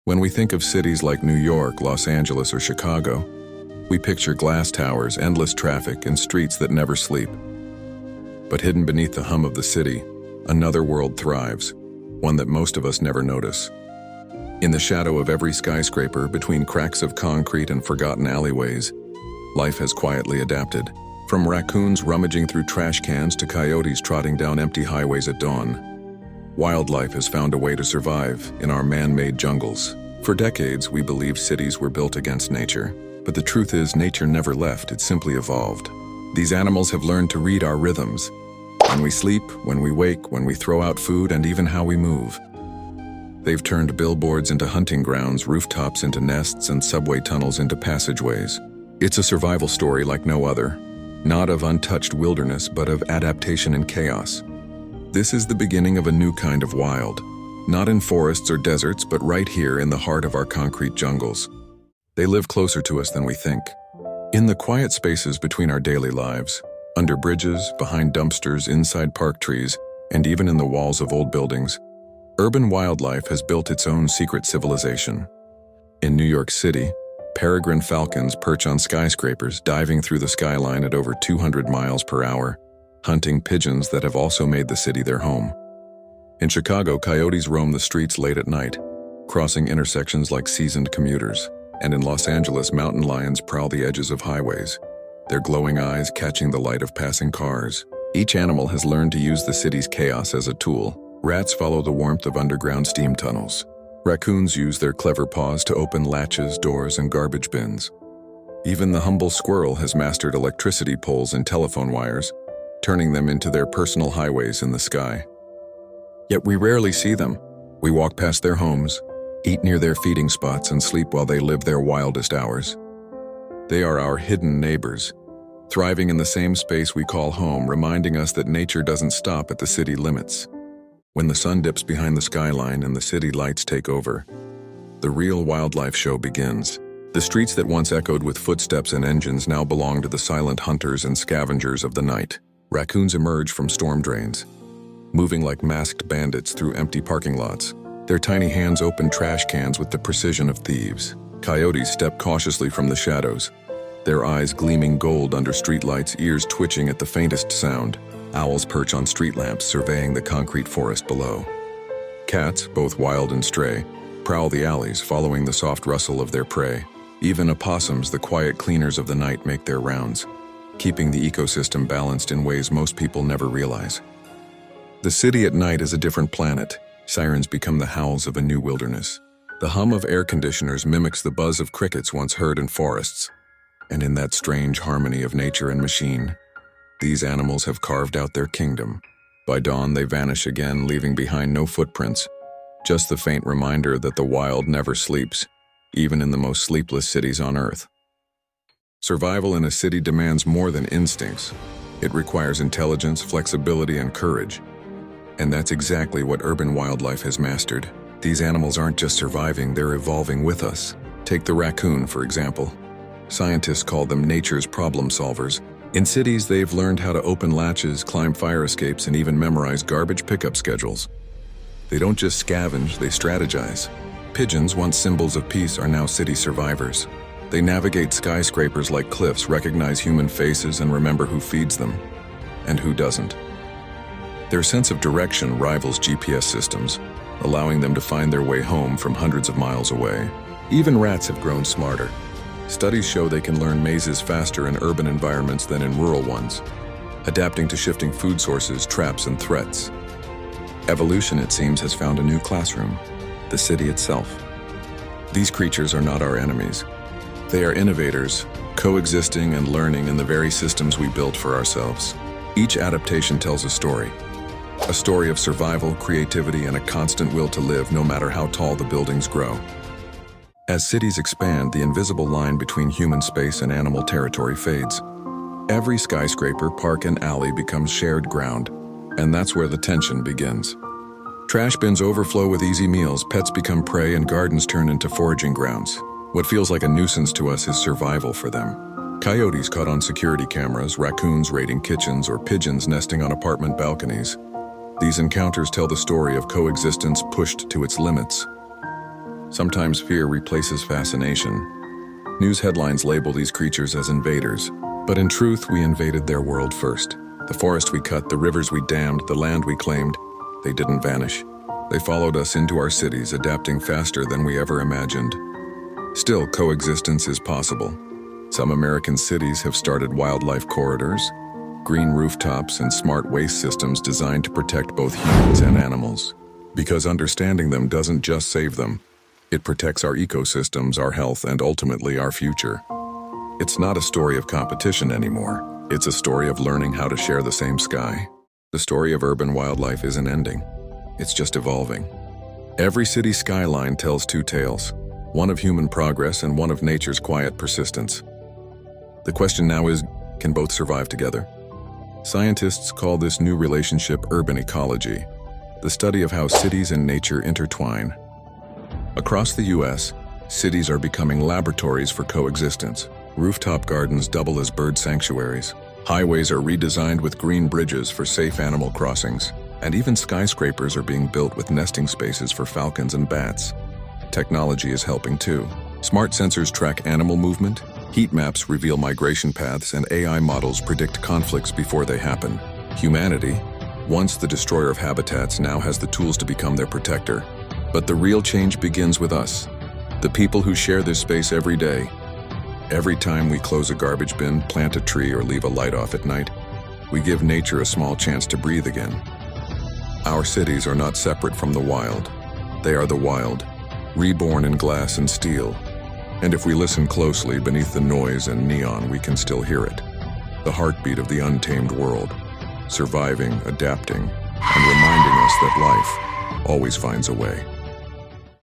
When we think of cities like New York, Los Angeles, or Chicago, we picture glass towers, endless traffic, and streets that never sleep. But hidden beneath the hum of the city, another world thrives, one that most of us never notice. In the shadow of every skyscraper, between cracks of concrete and forgotten alleyways, life has quietly adapted. From raccoons rummaging through trash cans to coyotes trotting down empty highways at dawn, wildlife has found a way to survive in our man-made jungles. For decades, we believed cities were built against nature. But the truth is, nature never left, it simply evolved. These animals have learned to read our rhythms. When we sleep, when we wake, when we throw out food, and even how we move. They've turned billboards into hunting grounds, rooftops into nests, and subway tunnels into passageways. It's a survival story like no other. Not of untouched wilderness, but of adaptation and chaos. This is the beginning of a new kind of wild. Not in forests or deserts, but right here in the heart of our concrete jungles. They live closer to us than we think. In the quiet spaces between our daily lives, under bridges, behind dumpsters, inside park trees, and even in the walls of old buildings, urban wildlife has built its own secret civilization. In New York City, Peregrine falcons perch on skyscrapers, diving through the skyline at over 200 miles per hour, hunting pigeons that have also made the city their home. In Chicago, coyotes roam the streets late at night, crossing intersections like seasoned commuters. And in Los Angeles, mountain lions prowl the edges of highways, their glowing eyes catching the light of passing cars. Each animal has learned to use the city's chaos as a tool. Rats follow the warmth of underground steam tunnels. Raccoons use their clever paws to open latches, doors, and garbage bins. Even the humble squirrel has mastered electricity poles and telephone wires, turning them into their personal highways in the sky. Yet we rarely see them. We walk past their homes, eat near their feeding spots, and sleep while they live their wildest hours. They are our hidden neighbors, thriving in the same space we call home, reminding us that nature doesn't stop at the city limits. When the sun dips behind the skyline and the city lights take over, the real wildlife show begins. The streets that once echoed with footsteps and engines now belong to the silent hunters and scavengers of the night. Raccoons emerge from storm drains, moving like masked bandits through empty parking lots. Their tiny hands open trash cans with the precision of thieves. Coyotes step cautiously from the shadows, their eyes gleaming gold under streetlights, ears twitching at the faintest sound. Owls perch on street lamps, surveying the concrete forest below. Cats, both wild and stray, prowl the alleys, following the soft rustle of their prey. Even opossums, the quiet cleaners of the night, make their rounds, keeping the ecosystem balanced in ways most people never realize. The city at night is a different planet. Sirens become the howls of a new wilderness. The hum of air conditioners mimics the buzz of crickets once heard in forests. And in that strange harmony of nature and machine, these animals have carved out their kingdom. By dawn, they vanish again, leaving behind no footprints, just the faint reminder that the wild never sleeps, even in the most sleepless cities on Earth. Survival in a city demands more than instincts. It requires intelligence, flexibility, and courage. And that's exactly what urban wildlife has mastered. These animals aren't just surviving, they're evolving with us. Take the raccoon, for example. Scientists call them nature's problem solvers. In cities, they've learned how to open latches, climb fire escapes, and even memorize garbage pickup schedules. They don't just scavenge, they strategize. Pigeons, once symbols of peace, are now city survivors. They navigate skyscrapers like cliffs, recognize human faces, and remember who feeds them and who doesn't. Their sense of direction rivals GPS systems, allowing them to find their way home from hundreds of miles away. Even rats have grown smarter. Studies show they can learn mazes faster in urban environments than in rural ones, adapting to shifting food sources, traps, and threats. Evolution, it seems, has found a new classroom, the city itself. These creatures are not our enemies. They are innovators, coexisting and learning in the very systems we built for ourselves. Each adaptation tells a story of survival, creativity, and a constant will to live no matter how tall the buildings grow. As cities expand, the invisible line between human space and animal territory fades. Every skyscraper, park, and alley becomes shared ground, and that's where the tension begins. Trash bins overflow with easy meals, pets become prey, and gardens turn into foraging grounds. What feels like a nuisance to us is survival for them. Coyotes caught on security cameras, raccoons raiding kitchens, or pigeons nesting on apartment balconies. These encounters tell the story of coexistence pushed to its limits. Sometimes fear replaces fascination. News headlines label these creatures as invaders, but in truth, we invaded their world first. The forest we cut, the rivers we dammed, the land we claimed, they didn't vanish. They followed us into our cities, adapting faster than we ever imagined. Still, coexistence is possible. Some American cities have started wildlife corridors, green rooftops, and smart waste systems designed to protect both humans and animals. Because understanding them doesn't just save them, it protects our ecosystems, our health, and ultimately our future. It's not a story of competition anymore. It's a story of learning how to share the same sky. The story of urban wildlife isn't ending. It's just evolving. Every city skyline tells two tales, one of human progress and one of nature's quiet persistence. The question now is, can both survive together? Scientists call this new relationship urban ecology, the study of how cities and nature intertwine. Across the U.S., cities are becoming laboratories for coexistence. Rooftop gardens double as bird sanctuaries. Highways are redesigned with green bridges for safe animal crossings. And even skyscrapers are being built with nesting spaces for falcons and bats. Technology is helping too. Smart sensors track animal movement, heat maps reveal migration paths, and AI models predict conflicts before they happen. Humanity, once the destroyer of habitats, now has the tools to become their protector. But the real change begins with us, the people who share this space every day. Every time we close a garbage bin, plant a tree, or leave a light off at night, we give nature a small chance to breathe again. Our cities are not separate from the wild. They are the wild, reborn in glass and steel. And if we listen closely, beneath the noise and neon, we can still hear it. The heartbeat of the untamed world, surviving, adapting, and reminding us that life always finds a way.